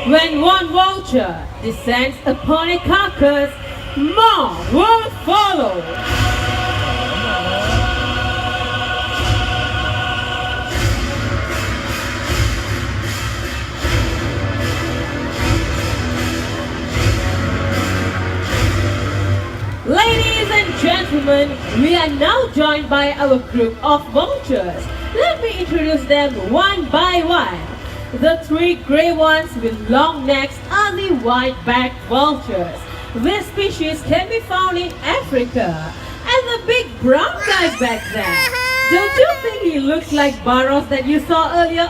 When one vulture descends upon a carcass, more will follow. Ladies and gentlemen, we are now joined by our group of vultures. Let me introduce them one by one. The three grey ones with long necks are the white-backed vultures. This species can be found in Africa. And the big brown guy back there, don't you think he looks like Barros that you saw earlier